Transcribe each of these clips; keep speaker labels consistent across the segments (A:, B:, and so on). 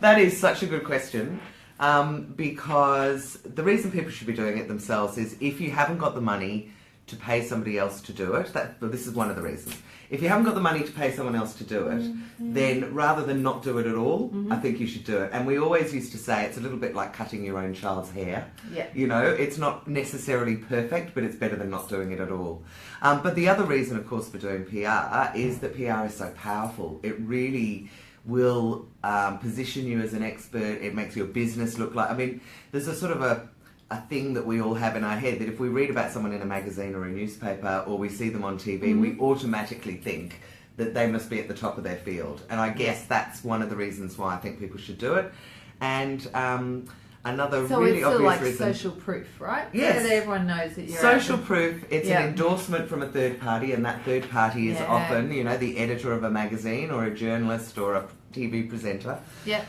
A: That is such a good question. Because the reason people should be doing it themselves is if you haven't got the money to pay somebody else to do it, this is one of the reasons. If you haven't got the money to pay someone else to do it, then rather than not do it at all, I think you should do it. And we always used to say it's a little bit like cutting your own child's hair.
B: Yeah.
A: You know, it's not necessarily perfect, but it's better than not doing it at all. But the other reason, of course, for doing PR is that PR is so powerful. It really will position you as an expert. It makes your business look like... I mean, there's a sort of a thing that we all have in our head that if we read about someone in a magazine or a newspaper or we see them on TV, we automatically think that they must be at the top of their field. And I guess that's one of the reasons why I think people should do it. And another really obvious
B: like
A: reason...
B: social proof, right?
A: Yes.
B: So that everyone knows that you're...
A: Social proof, it's an endorsement from a third party, and that third party is often, you know, the editor of a magazine or a journalist or a TV presenter.
B: Yeah.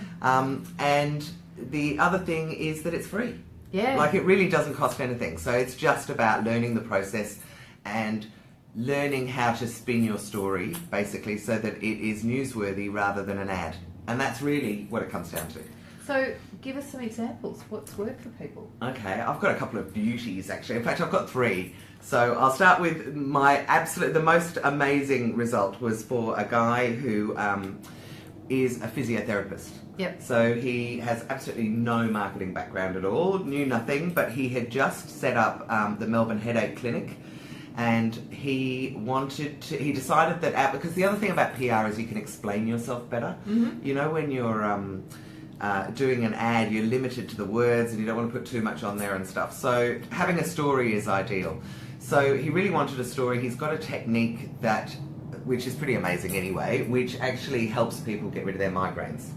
A: And the other thing is that it's free.
B: Yeah.
A: Like, it really doesn't cost anything. So it's just about learning the process and learning how to spin your story, basically, so that it is newsworthy rather than an ad. And that's really what it comes down to.
B: So give us some examples. What's worked for people?
A: Okay, I've got a couple of beauties, actually. In fact, I've got three. So I'll start with the most amazing result was for a guy who is a physiotherapist.
B: Yep.
A: So he has absolutely no marketing background at all, knew nothing, but he had just set up the Melbourne Headache Clinic, and he decided that because the other thing about PR is you can explain yourself better. You know, when you're doing an ad, you're limited to the words and you don't want to put too much on there and stuff. So having a story is ideal. So he really wanted a story. He's got a technique which is pretty amazing anyway, which actually helps people get rid of their migraines.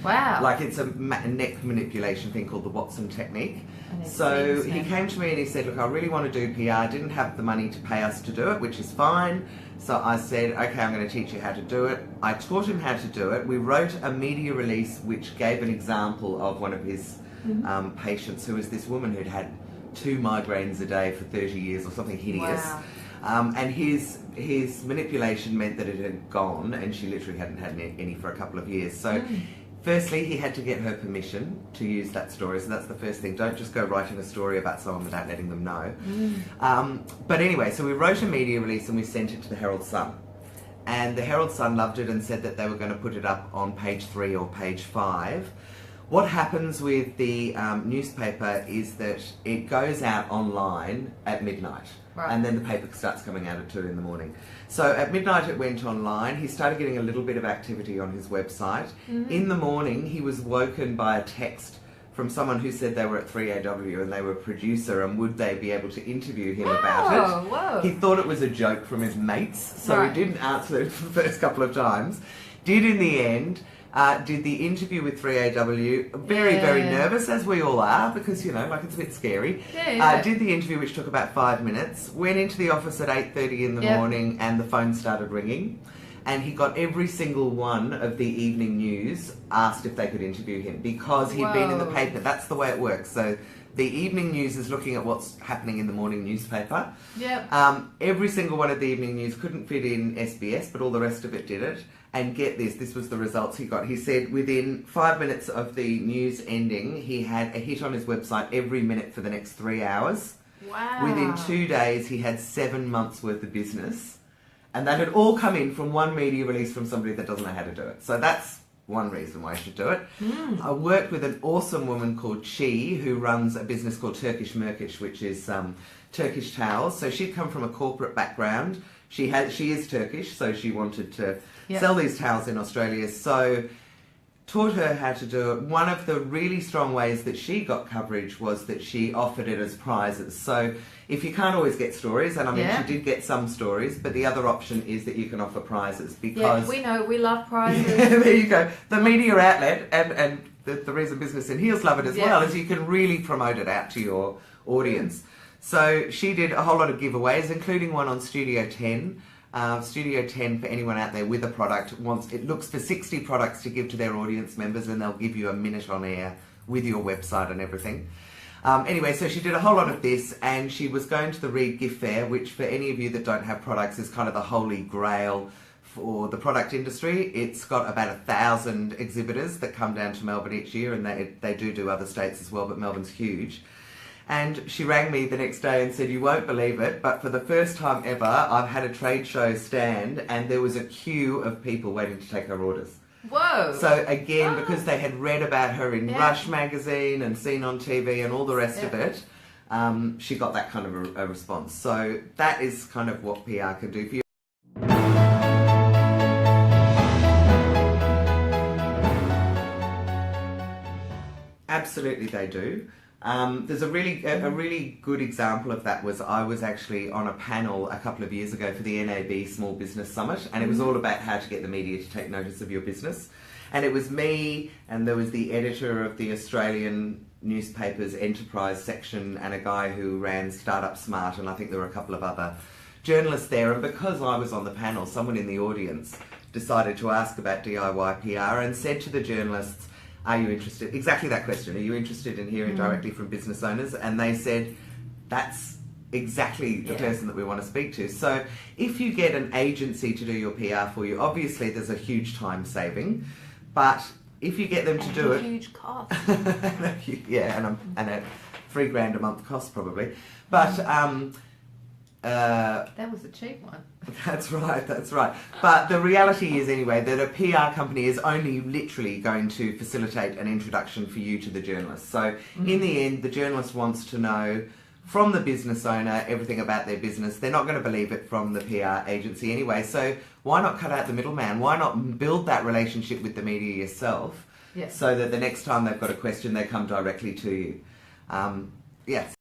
B: Wow.
A: Like, it's a neck manipulation thing called the Watson technique. So he came to me and he said, look, I really want to do PR. I didn't have the money to pay us to do it, which is fine. So I said, okay, I'm going to teach you how to do it. I taught him how to do it. We wrote a media release which gave an example of one of his patients, who was this woman who'd had 2 migraines a day for 30 years or something hideous.
B: Wow.
A: And his manipulation meant that it had gone, and she literally hadn't had any for a couple of years. So firstly, he had to get her permission to use that story. So that's the first thing. Don't just go writing a story about someone without letting them know. But anyway, so we wrote a media release and we sent it to the Herald Sun. And the Herald Sun loved it and said that they were going to put it up on page 3 or page 5. What happens with the newspaper is that it goes out online at midnight. Right. And then the paper starts coming out at 2 in the morning. So at midnight it went online. He started getting a little bit of activity on his website. In the morning he was woken by a text from someone who said they were at 3AW and they were a producer and would they be able to interview him about it.
B: Whoa.
A: He thought it was a joke from his mates, so he didn't answer it for the first couple of times. Did in the end. Did the interview with 3AW, very nervous, as we all are, because, you know, like, it's a bit scary. Did the interview, which took about 5 minutes, went into the office at 8:30 in the morning, and the phone started ringing. And he got every single one of the evening news asked if they could interview him, because he'd been in the paper. That's the way it works. So the evening news is looking at what's happening in the morning newspaper. Every single one of the evening news couldn't fit in SBS, but all the rest of it did it. And get this was the results he got. He said within 5 minutes of the news ending, he had a hit on his website every minute for the next 3 hours.
B: Wow.
A: Within 2 days, he had 7 months worth of business. And that had all come in from one media release from somebody that doesn't know how to do it. So that's one reason why you should do it. I worked with an awesome woman called Chi, who runs a business called Turkish Merkish, which is Turkish towels. So she'd come from a corporate background. She is Turkish, so she wanted to sell these towels in Australia. So taught her how to do it. One of the really strong ways that she got coverage was that she offered it as prizes. So if you can't always get stories, and I mean she did get some stories, but the other option is that you can offer prizes, because
B: we know, we love prizes.
A: There you go. The media outlet and the reason Business in Heels love it as well is you can really promote it out to your audience. So she did a whole lot of giveaways, including one on Studio 10. Studio 10, for anyone out there with a product, it looks for 60 products to give to their audience members, and they'll give you a minute on air with your website and everything. Anyway, so she did a whole lot of this, and she was going to the Reed Gift Fair, which for any of you that don't have products is kind of the holy grail for the product industry. It's got about 1,000 exhibitors that come down to Melbourne each year, and they do other states as well, but Melbourne's huge. And she rang me the next day and said, "You won't believe it, but for the first time ever, I've had a trade show stand and there was a queue of people waiting to take her orders."
B: Whoa!
A: So again, because they had read about her in Rush magazine and seen on TV and all the rest of it, she got that kind of a response. So that is kind of what PR can do for you. Absolutely, they do. There's a really good example of that. I was actually on a panel a couple of years ago for the NAB Small Business Summit, and it was all about how to get the media to take notice of your business. And it was me, and there was the editor of the Australian newspaper's enterprise section, and a guy who ran Startup Smart, and I think there were a couple of other journalists there. And because I was on the panel, someone in the audience decided to ask about DIY PR and said to the journalists, "Are you interested?" Exactly that question. "Are you interested in hearing directly from business owners?" And they said, "That's exactly the person that we want to speak to." So if you get an agency to do your PR for you, obviously there's a huge time saving, but if you get them to do it,
B: huge cost.
A: yeah, and a $3,000 a month cost probably, but
B: that was a cheap one.
A: That's right. But the reality is anyway that a PR company is only literally going to facilitate an introduction for you to the journalist. So in the end, the journalist wants to know from the business owner everything about their business. They're not going to believe it from the PR agency anyway. So why not cut out the middleman? Why not build that relationship with the media yourself, so that the next time they've got a question, they come directly to you. Yes.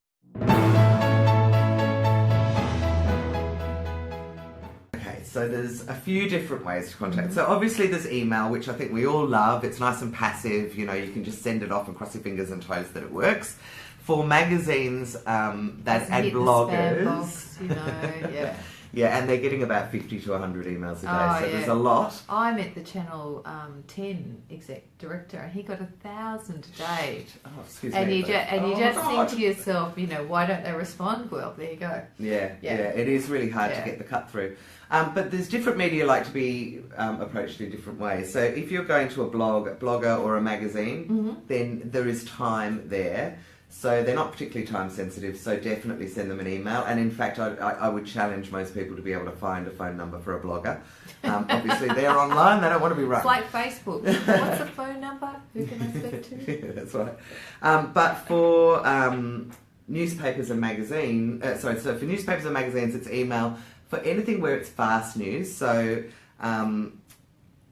A: So there's a few different ways to contact. So obviously there's email, which I think we all love. It's nice and passive. You know, you can just send it off and cross your fingers and toes that it works. For magazines and bloggers,
B: spam box, you know,
A: yeah, and they're getting about 50 to 100 emails a day. So there's a lot.
B: I met the Channel 10 exec director, and he got 1,000 a day.
A: Oh, excuse
B: and
A: me.
B: You just think to yourself, you know, why don't they respond? Well, there you go.
A: Yeah. It is really hard to get the cut through. But there's different media like to be approached in different ways. So if you're going to a blogger or a magazine, then there is time there. So they're not particularly time sensitive, so definitely send them an email. And in fact, I would challenge most people to be able to find a phone number for a blogger. Obviously, they're online, they don't want to be run.
B: It's like Facebook. What's the phone number? Who can I speak to?
A: Yeah, that's right. But for newspapers and magazines, so for newspapers and magazines, it's email. For anything where it's fast news, so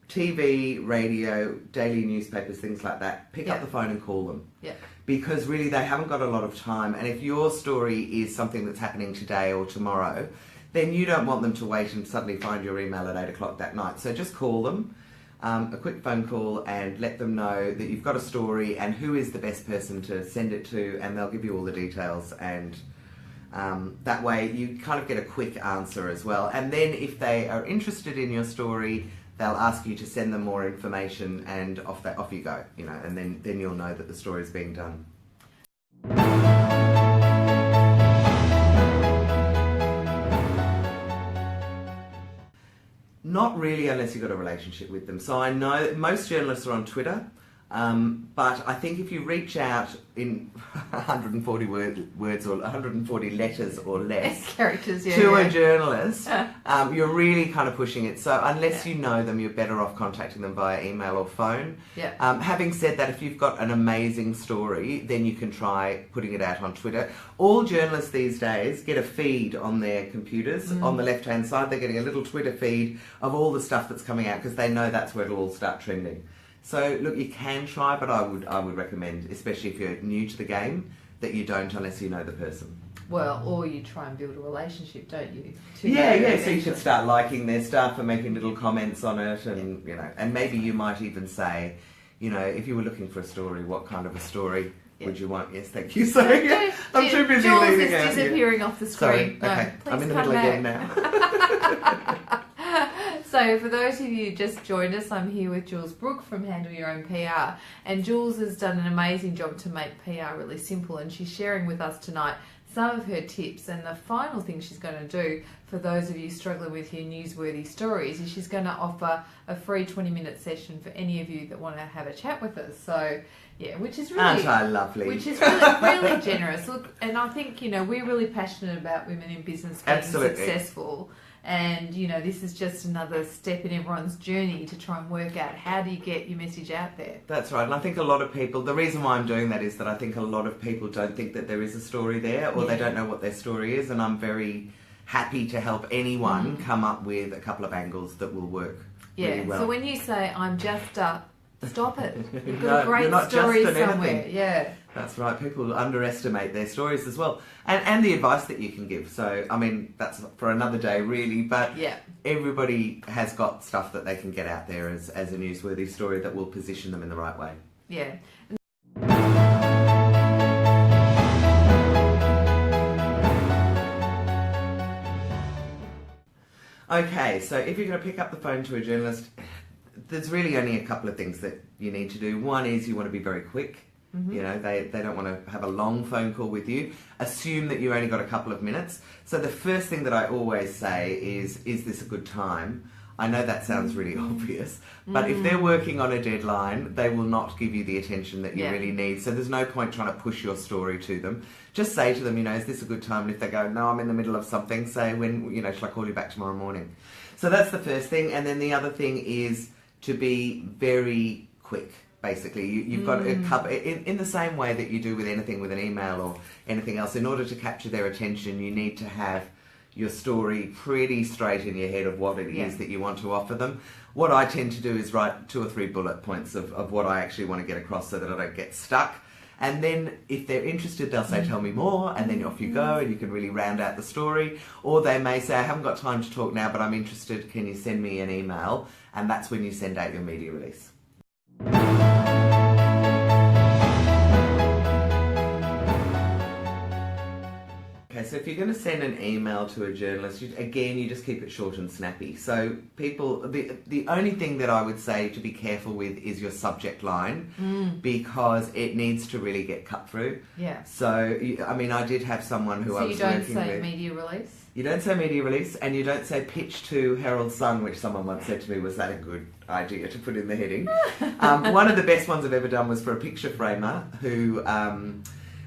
A: TV, radio, daily newspapers, things like that, pick up the phone and call them.
B: Yeah.
A: Because really they haven't got a lot of time, and if your story is something that's happening today or tomorrow, then you don't want them to wait and suddenly find your email at 8 o'clock that night. So just call them, a quick phone call, and let them know that you've got a story and who is the best person to send it to, and they'll give you all the details, and that way you kind of get a quick answer as well. And then if they are interested in your story, they'll ask you to send them more information, and off you go, you know, and then you'll know that the story is being done. Not really, unless you've got a relationship with them. So I know that most journalists are on Twitter, but I think if you reach out in 140 words or 140 letters or less
B: characters
A: to a journalist, you're really kind of pushing it. So unless you know them, you're better off contacting them via email or phone. Having said that, if you've got an amazing story, then you can try putting it out on Twitter. All journalists these days get a feed on their computers. On the left-hand side, they're getting a little Twitter feed of all the stuff that's coming out, because they know that's where it'll all start trending. So look, you can try, but I would recommend, especially if you're new to the game, that you don't unless you know the person.
B: Well, or you try and build a relationship, don't you?
A: So you should start liking their stuff and making little comments on it, and you know, and maybe you might even say, you know, if you were looking for a story, what kind of a story would you want? Yes, thank you. So I'm too busy
B: Jules
A: leaving
B: is
A: out.
B: disappearing off the screen.
A: Sorry. Okay,
B: No,
A: I'm in the
B: please
A: middle
B: come
A: again
B: back.
A: now.
B: So for those of you who just joined us, I'm here with Jules Brooke from Handle Your Own PR, and Jules has done an amazing job to make PR really simple, and she's sharing with us tonight some of her tips. And the final thing she's going to do for those of you struggling with your newsworthy stories is she's going to offer a free 20-minute session for any of you that want to have a chat with us. So, yeah, which is really...
A: Aren't I lovely?
B: Which is really generous. Look, and I think, you know, we're really passionate about women in business being successful. And, you know, this is just another step in everyone's journey to try and work out how do you get your message out there.
A: That's right. And I think a lot of people, the reason why I'm doing that is that I think a lot of people don't think that there is a story there, or they don't know what their story is. And I'm very happy to help anyone come up with a couple of angles that will work really well.
B: So when you say, I'm just stop it. You've
A: No,
B: got a great
A: you're not
B: story
A: just an
B: somewhere.
A: anything.
B: Yeah.
A: That's right. People underestimate their stories as well. And the advice that you can give. So, I mean, that's for another day, really. But everybody has got stuff that they can get out there as a newsworthy story that will position them in the right way.
B: Yeah.
A: Okay, so if you're going to pick up the phone to a journalist, there's really only a couple of things that you need to do. One is you want to be very quick. You know, they don't want to have a long phone call with you. Assume that you've only got a couple of minutes. So the first thing that I always say is this a good time? I know that sounds really obvious, but if they're working on a deadline, they will not give you the attention that you really need. So there's no point trying to push your story to them. Just say to them, you know, is this a good time? And if they go, no, I'm in the middle of something, say, when, you know, shall I call you back tomorrow morning? So that's the first thing. And then the other thing is to be very quick. Basically, you've got a couple, in the same way that you do with anything with an email or anything else. In order to capture their attention, you need to have your story pretty straight in your head of what it is that you want to offer them. What I tend to do is write 2 or 3 bullet points of what I actually want to get across so that I don't get stuck. And then if they're interested, they'll say, tell me more, and then off you go, and you can really round out the story. Or they may say, I haven't got time to talk now, but I'm interested, can you send me an email? And that's when you send out your media release. Okay, so if you're going to send an email to a journalist, you just keep it short and snappy. So people, the only thing that I would say to be careful with is your subject line, because it needs to really get cut through.
B: Yeah.
A: So, I mean, I did have someone who I was working with.
B: So you don't say media release?
A: You don't say media release, and you don't say pitch to Herald Sun, which someone once said to me, was that a good idea to put in the heading? One of the best ones I've ever done was for a picture framer who...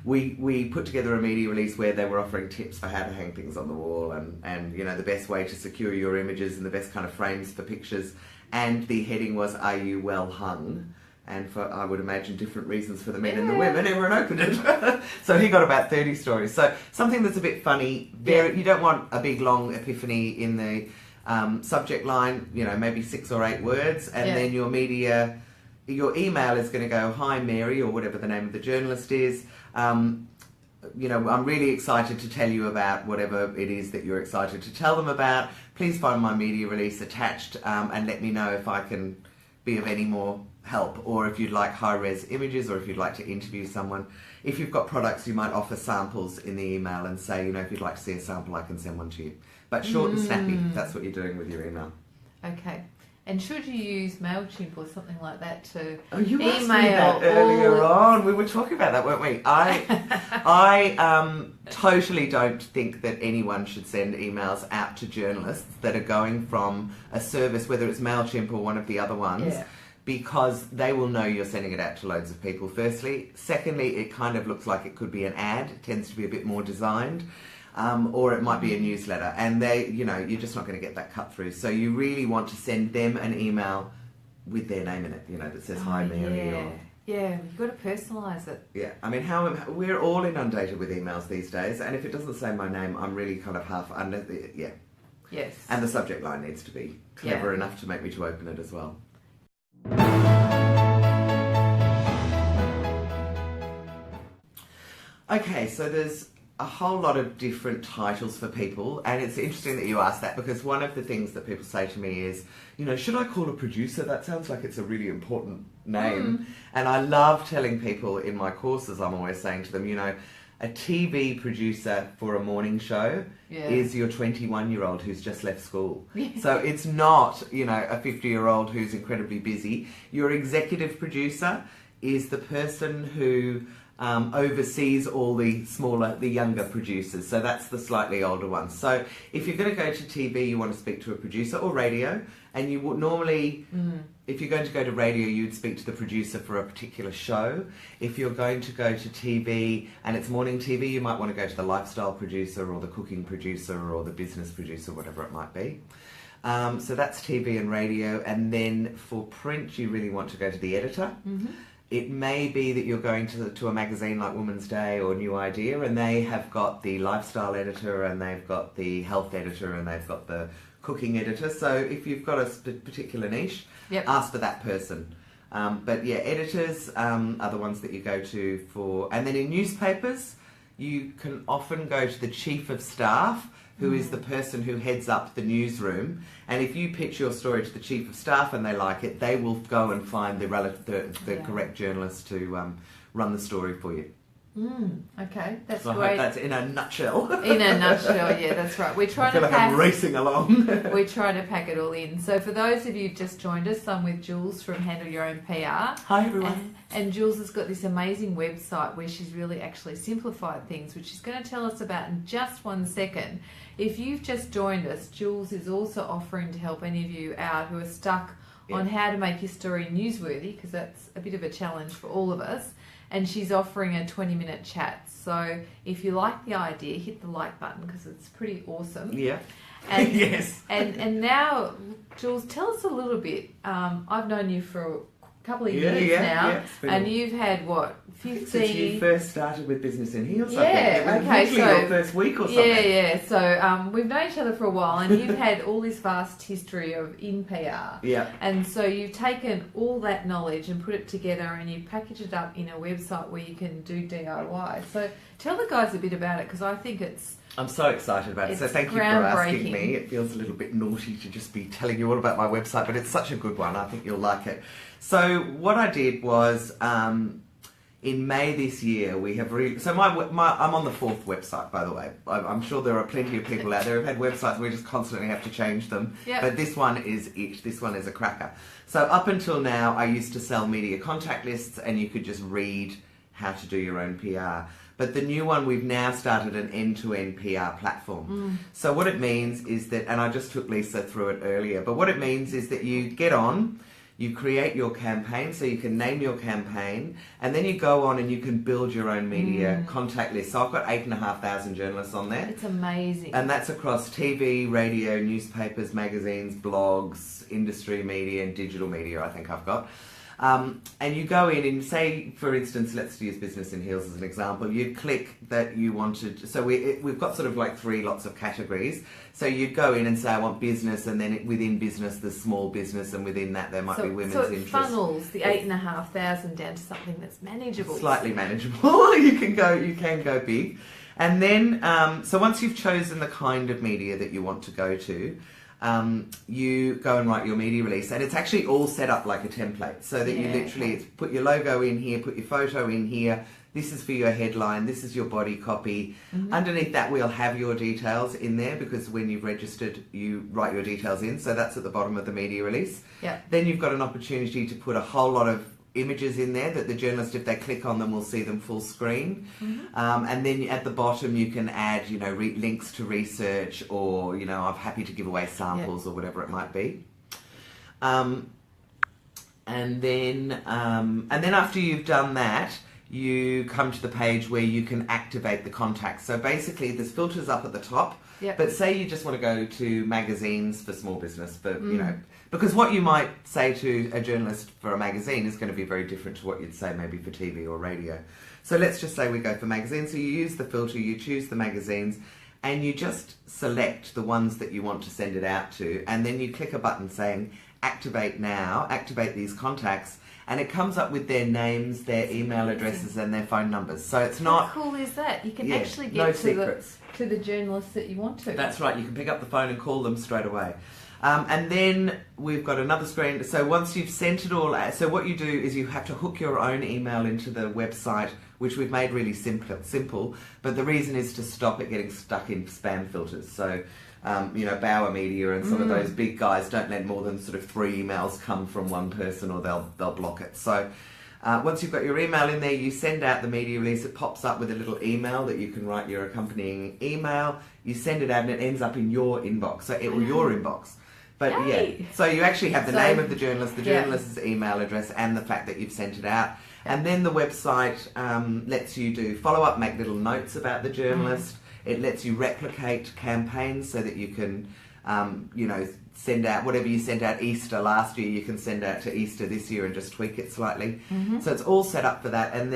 A: We put together a media release where they were offering tips for how to hang things on the wall and you know, the best way to secure your images and the best kind of frames for pictures. And the heading was, Are You Well Hung? And for, I would imagine, different reasons for the men and the women, everyone opened it. So he got about 30 stories. So something that's a bit funny. You don't want a big, long epiphany in the subject line, you know, maybe 6 or 8 words. And then your media... Your email is going to go, hi Mary, or whatever the name of the journalist is. You know, I'm really excited to tell you about whatever it is that you're excited to tell them about. Please find my media release attached and let me know if I can be of any more help, or if you'd like high-res images, or if you'd like to interview someone. If you've got products, you might offer samples in the email and say, you know, if you'd like to see a sample, I can send one to you. But short and snappy, that's what you're doing with your email.
B: Okay. And should you use MailChimp or something like that to
A: you
B: email?
A: asked me that earlier on. We were talking about that, weren't we? I totally don't think that anyone should send emails out to journalists that are going from a service, whether it's MailChimp or one of the other ones, because they will know you're sending it out to loads of people, firstly. Secondly, it kind of looks like it could be an ad. It tends to be a bit more designed. Or it might be a newsletter, and you know, you're just not going to get that cut through. So you really want to send them an email with their name in it, you know, that says hi Mary.
B: You've got to personalise it.
A: Yeah, I mean, we're all inundated with emails these days, and if it doesn't say my name, I'm really kind of half under the
B: Yes.
A: And the subject line needs to be clever enough to make me to open it as well. Okay, so there's a whole lot of different titles for people, and it's interesting that you asked that, because one of the things that people say to me is, you know, should I call a producer? That sounds like it's a really important name. And I love telling people in my courses, I'm always saying to them, you know, a TV producer for a morning show is your 21-year-old who's just left school. So it's not, you know, a 50-year-old who's incredibly busy. Your executive producer is the person who oversees all the younger producers. So that's the slightly older ones. So if you're going to go to TV, you want to speak to a producer, or radio, and you would normally, if you're going to go to radio, you'd speak to the producer for a particular show. If you're going to go to TV and it's morning TV, you might want to go to the lifestyle producer or the cooking producer or the business producer, whatever it might be. So that's TV and radio. And then for print, you really want to go to the editor. It may be that you're going to a magazine like Woman's Day or New Idea, and they have got the lifestyle editor, and they've got the health editor, and they've got the cooking editor. So if you've got a particular niche, ask for that person. But yeah, editors are the ones that you go to for. And then in newspapers, you can often go to the chief of staff, who is the person who heads up the newsroom. And if you pitch your story to the chief of staff and they like it, they will go and find the correct journalist to run the story for you.
B: Okay, that's
A: so
B: great.
A: I hope that's in a nutshell.
B: In a nutshell, yeah, that's right. We're trying
A: I feel
B: to
A: like I'm racing along.
B: We're trying to pack it all in. So for those of you who've just joined us, I'm with Jules from Handle Your Own PR.
A: Hi everyone.
B: And Jules has got this amazing website where she's really actually simplified things, which she's going to tell us about in just 1 second. If you've just joined us, Jules is also offering to help any of you out who are stuck on how to make your story newsworthy, because that's a bit of a challenge for all of us. And she's offering a 20-minute chat. So if you like the idea, hit the like button, because it's pretty awesome.
A: Yeah.
B: And,
A: yes.
B: And now, Jules, tell us a little bit. I've known you for a couple of years now, and you've had what, 15?
A: Since you first started with Business in Heels,
B: yeah,
A: I think.
B: Okay, so
A: your first week or something.
B: Yeah. So we've known each other for a while, and you've had all this vast history in PR.
A: Yeah.
B: And so you've taken all that knowledge and put it together, and you package it up in a website where you can do DIY. So tell the guys a bit about it, because I think
A: I'm so excited about it. So thank you for asking me. It feels a little bit naughty to just be telling you all about my website, but it's such a good one. I think you'll like it. So what I did was, in May this year, we have I'm on the 4th website, by the way. I'm sure there are plenty of people out there who've had websites we just constantly have to change them.
B: Yep.
A: But this one is it. This one is a cracker. So up until now, I used to sell media contact lists, and you could just read how to do your own PR. But the new one, we've now started an end-to-end PR platform. So what it means is that, and I just took Lisa through it earlier, but what it means is that you get on, you create your campaign, so you can name your campaign, and then you go on and you can build your own media contact list. So I've got 8,500 journalists on there.
B: it's amazing.
A: And that's across TV, radio, newspapers, magazines, blogs, industry media, and digital media, I think I've got. And you go in and say, for instance, let's use Business in Heels as an example. You'd click that you wanted, so we've got sort of like 3 lots of categories. So you'd go in and say, I want business, and then within business there's small business, and within that there might be women's interest.
B: So it funnels the 8,500 down to something that's manageable.
A: Slightly manageable. You can go big. And then, so once you've chosen the kind of media that you want to go to, you go and write your media release, and it's actually all set up like a template, so that you literally put your logo in here, put your photo in here, this is for your headline, this is your body copy. Underneath that we'll have your details in there, because when you've registered you write your details in, so that's at the bottom of the media release. Then you've got an opportunity to put a whole lot of images in there that the journalist, if they click on them, will see them full screen. And then at the bottom you can add, links to research, or, I'm happy to give away samples or whatever it might be. And then after you've done that, you come to the page where you can activate the contacts. So basically there's filters up at the top, but say you just want to go to magazines for small business, for because what you might say to a journalist for a magazine is going to be very different to what you'd say maybe for TV or radio. So let's just say we go for magazines. So you use the filter, you choose the magazines, and you just select the ones that you want to send it out to, and then you click a button saying activate now, activate these contacts, and it comes up with their names, their email addresses, and their phone numbers. So it's not...
B: How cool is that? You can actually get to the journalists that you want to.
A: That's right. You can pick up the phone and call them straight away. And then we've got another screen. So once you've sent it all out, so what you do is you have to hook your own email into the website, which we've made really simple. But the reason is to stop it getting stuck in spam filters. So, Bauer Media and some of those big guys don't let more than sort of 3 emails come from one person, or they'll block it. So Once you've got your email in there, you send out the media release. It pops up with a little email that you can write your accompanying email. You send it out and it ends up in your inbox, so it will your inbox. But
B: Yay.
A: yeah, so you actually have the name of the journalist, the journalist's email address, and the fact that you've sent it out. And then the website lets you do follow-up, make little notes about the journalist. It lets you replicate campaigns so that you can, send out whatever you sent out Easter last year, you can send out to Easter this year and just tweak it slightly. So it's all set up for that. And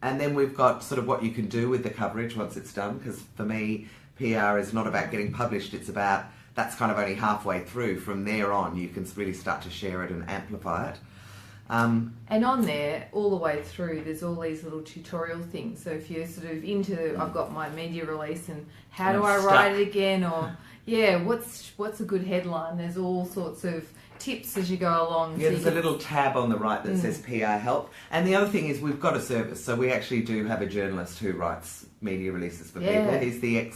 A: then we've got sort of what you can do with the coverage once it's done, because for me, PR is not about getting published, it's about, that's kind of only halfway through. From there on, you can really start to share it and amplify it.
B: And on there, all the way through, there's all these little tutorial things. So if you're sort of into, I've got my media release and how do I write it again, or what's a good headline? There's all sorts of tips as you go along.
A: Yeah, there's a little tab on the right that says PR help. And the other thing is we've got a service, so we actually do have a journalist who writes media releases for people. He's the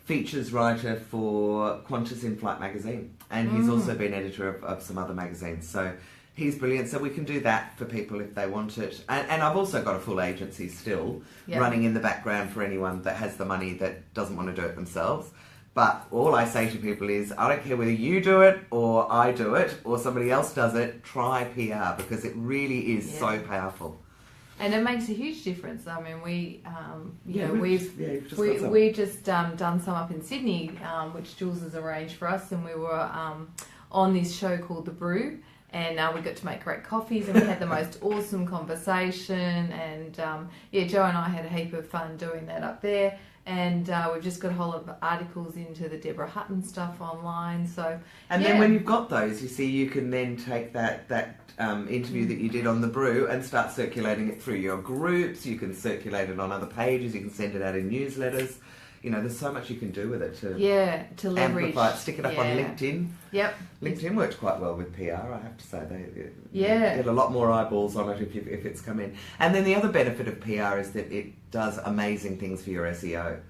A: features writer for Qantas in-flight magazine, and he's also been editor of some other magazines. So he's brilliant. So we can do that for people if they want it. And I've also got a full agency still running in the background for anyone that has the money that doesn't want to do it themselves. But all I say to people is, I don't care whether you do it or I do it or somebody else does it, try PR, because it really is so powerful.
B: And it makes a huge difference. I mean, we've just done some up in Sydney, which Jules has arranged for us, and we were on this show called The Brew, and we got to make great coffees, and we had the most awesome conversation, and Joe and I had a heap of fun doing that up there. And we've just got a whole lot of articles into the Deborah Hutton stuff online. So,
A: then when you've got those, you see, you can then take that interview that you did on The Brew and start circulating it through your groups. You can circulate it on other pages. You can send it out in newsletters. You know, there's so much you can do with it to
B: leverage,
A: amplify it. Stick it up on LinkedIn.
B: Yep.
A: LinkedIn works quite well with PR, I have to say. They get a lot more eyeballs on it if it's come in. And then the other benefit of PR is that it does amazing things for your SEO.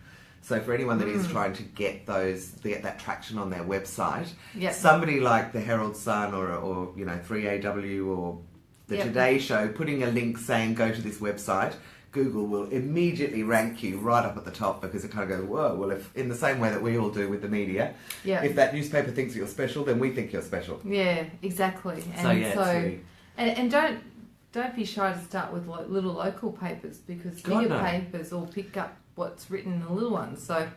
A: So for anyone that is trying to get that traction on their website, somebody like the Herald Sun or 3AW or the Today Show putting a link saying go to this website, Google will immediately rank you right up at the top, because it kind of goes, whoa, well, if in the same way that we all do with the media, if that newspaper thinks you're special, then we think you're special. Yeah,
B: exactly. And don't be shy to start with little local papers, because bigger papers all pick up what's written in the little ones. So,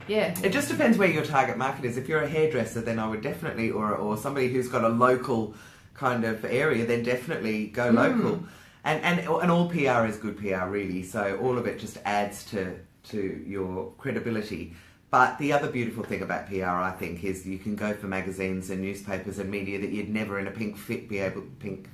A: it just depends where your target market is. If you're a hairdresser, then I would definitely, or somebody who's got a local kind of area, then definitely go local. And all PR is good PR, really. So all of it just adds to your credibility. But the other beautiful thing about PR, I think, is you can go for magazines and newspapers and media that you'd never in a pink fit be able to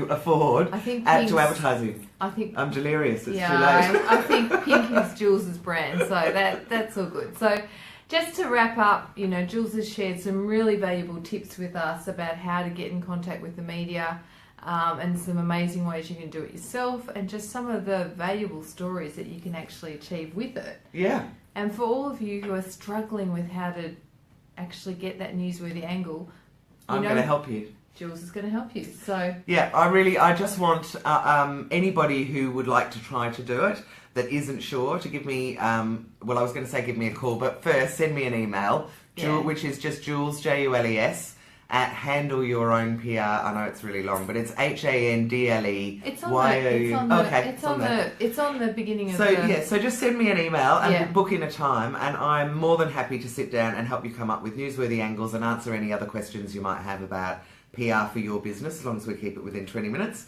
A: afford to advertising.
B: I think
A: I'm delirious. It's too late.
B: I think pink is Jules's brand, so that's all good. So, just to wrap up, Jules has shared some really valuable tips with us about how to get in contact with the media. And some amazing ways you can do it yourself, and just some of the valuable stories that you can actually achieve with it.
A: Yeah.
B: And for all of you who are struggling with how to actually get that newsworthy angle,
A: I'm going to help you.
B: Jules is going to help you. So
A: I just want anybody who would like to try to do it that isn't sure to give me, I was going to say give me a call, but first send me an email, which is just Jules, Jules, at Handle Your Own PR. I know it's really long, but it's HANDLE.
B: It's on the beginning of
A: so just send me an email and book in a time, and I'm more than happy to sit down and help you come up with newsworthy angles and answer any other questions you might have about PR for your business, as long as we keep it within 20 minutes.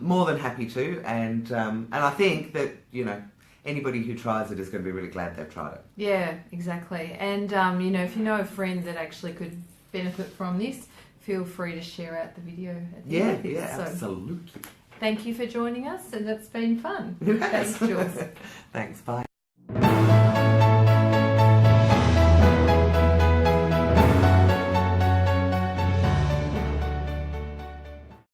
A: More than happy to, and I think that anybody who tries it is going to be really glad they've tried it.
B: Yeah, exactly. And if you know a friend that actually could benefit from this, feel free to share out the video at the end of this. So,
A: absolutely.
B: Thank you for joining us, and it's been fun. Thanks, Jules.
A: Thanks, bye.